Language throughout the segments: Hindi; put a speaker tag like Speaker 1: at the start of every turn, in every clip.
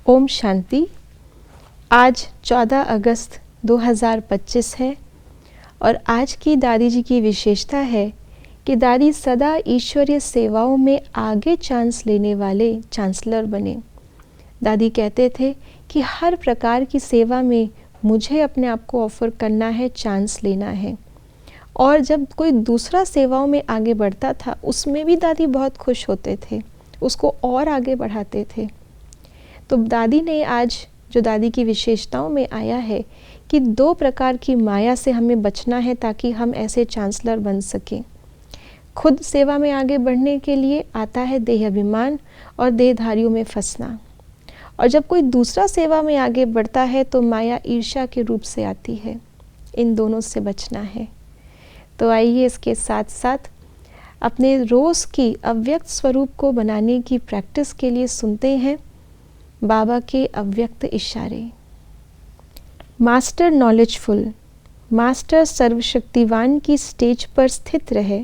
Speaker 1: ओम शांति। आज 14 अगस्त 2025 है और आज की दादी जी की विशेषता है कि दादी सदा ईश्वरीय सेवाओं में आगे चांस लेने वाले चांसलर बने। दादी कहते थे कि हर प्रकार की सेवा में मुझे अपने आप को ऑफ़र करना है, चांस लेना है। और जब कोई दूसरा सेवाओं में आगे बढ़ता था उसमें भी दादी बहुत खुश होते थे, उसको और आगे बढ़ाते थे। तो दादी ने आज जो दादी की विशेषताओं में आया है कि 2 प्रकार की माया से हमें बचना है ताकि हम ऐसे चांसलर बन सकें। खुद सेवा में आगे बढ़ने के लिए आता है देह अभिमान और देहधारियों में फंसना, और जब कोई दूसरा सेवा में आगे बढ़ता है तो माया ईर्ष्या के रूप से आती है। इन दोनों से बचना है। तो आइए इसके साथ साथ अपने रोज़ की अव्यक्त स्वरूप को बनाने की प्रैक्टिस के लिए सुनते हैं बाबा के अव्यक्त इशारे। मास्टर नॉलेजफुल, मास्टर सर्वशक्तिवान की स्टेज पर स्थित रहे,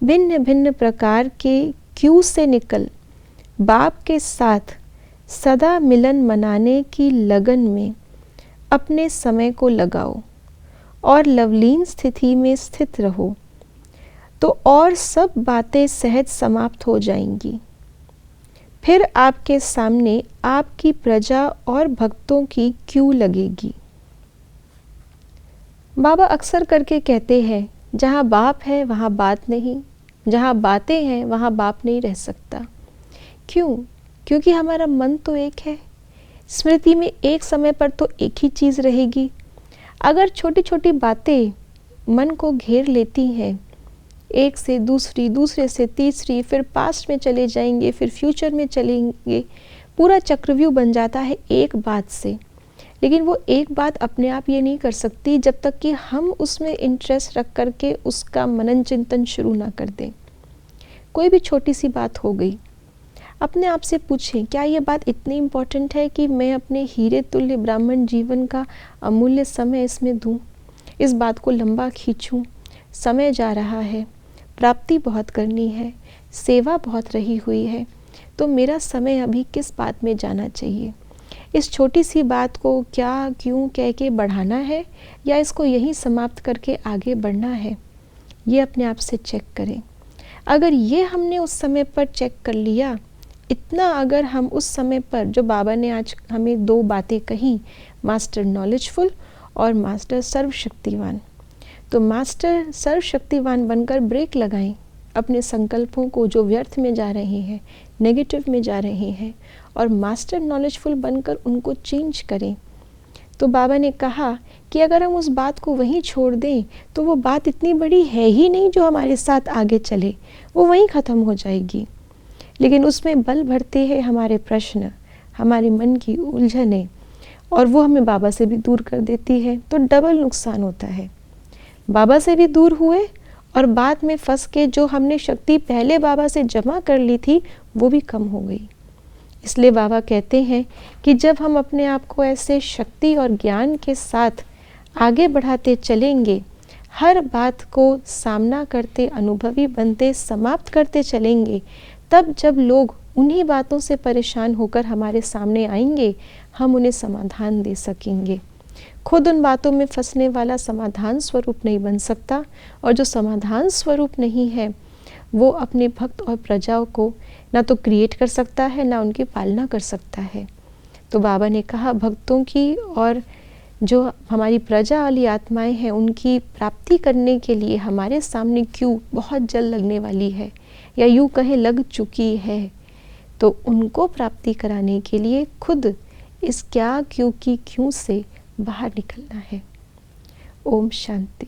Speaker 1: भिन्न भिन्न प्रकार के क्यू से निकल बाप के साथ सदा मिलन मनाने की लगन में अपने समय को लगाओ और लवलीन स्थिति में स्थित रहो तो और सब बातें सहज समाप्त हो जाएंगी। फिर आपके सामने आपकी प्रजा और भक्तों की क्यू लगेगी। बाबा अक्सर करके कहते हैं, जहाँ बाप है वहाँ बात नहीं, जहाँ बातें हैं वहाँ बाप नहीं रह सकता। क्यों? क्योंकि हमारा मन तो एक है। स्मृति में एक समय पर तो एक ही चीज़ रहेगी। अगर छोटी छोटी बातें मन को घेर लेती हैं, एक से दूसरी, दूसरे से तीसरी, फिर पास्ट में चले जाएंगे, फिर फ्यूचर में चलेंगे, पूरा चक्रव्यूह बन जाता है एक बात से। लेकिन वो एक बात अपने आप ये नहीं कर सकती जब तक कि हम उसमें इंटरेस्ट रख करके उसका मनन चिंतन शुरू ना कर दें। कोई भी छोटी सी बात हो गई, अपने आप से पूछें, क्या ये बात इतनी इम्पोर्टेंट है कि मैं अपने हीरे तुल्य ब्राह्मण जीवन का अमूल्य समय इसमें दूँ, इस बात को लंबा खींचूँ। समय जा रहा है, प्राप्ति बहुत करनी है, सेवा बहुत रही हुई है, तो मेरा समय अभी किस बात में जाना चाहिए। इस छोटी सी बात को क्या, क्यों कह के बढ़ाना है या इसको यहीं समाप्त करके आगे बढ़ना है, ये अपने आप से चेक करें। अगर ये हमने उस समय पर चेक कर लिया, इतना अगर हम उस समय पर, जो बाबा ने आज हमें 2 बातें कही, मास्टर नॉलेजफुल और मास्टर सर्वशक्तिवान, तो मास्टर सर्वशक्तिवान बनकर ब्रेक लगाएं अपने संकल्पों को जो व्यर्थ में जा रहे हैं, नेगेटिव में जा रहे हैं, और मास्टर नॉलेजफुल बनकर उनको चेंज करें। तो बाबा ने कहा कि अगर हम उस बात को वहीं छोड़ दें तो वो बात इतनी बड़ी है ही नहीं जो हमारे साथ आगे चले, वो वहीं ख़त्म हो जाएगी। लेकिन उसमें बल भरते हैं हमारे प्रश्न, हमारे मन की उलझनें, और वो हमें बाबा से भी दूर कर देती है। तो डबल नुकसान होता है, बाबा से भी दूर हुए और बाद में फंस के जो हमने शक्ति पहले बाबा से जमा कर ली थी वो भी कम हो गई। इसलिए बाबा कहते हैं कि जब हम अपने आप को ऐसे शक्ति और ज्ञान के साथ आगे बढ़ाते चलेंगे, हर बात को सामना करते, अनुभवी बनते, समाप्त करते चलेंगे, तब जब लोग उन्हीं बातों से परेशान होकर हमारे सामने आएंगे, हम उन्हें समाधान दे सकेंगे। खुद उन बातों में फंसने वाला समाधान स्वरूप नहीं बन सकता, और जो समाधान स्वरूप नहीं है वो अपने भक्त और प्रजाओं को ना तो क्रिएट कर सकता है, ना उनकी पालना कर सकता है। तो बाबा ने कहा, भक्तों की और जो हमारी प्रजा वाली आत्माएं हैं उनकी प्राप्ति करने के लिए हमारे सामने क्यू बहुत जल्द लगने वाली है, या यूँ कहें लग चुकी है। तो उनको प्राप्ति कराने के लिए खुद इस क्या क्यों की क्यों से बाहर निकलना है। ओम शांति।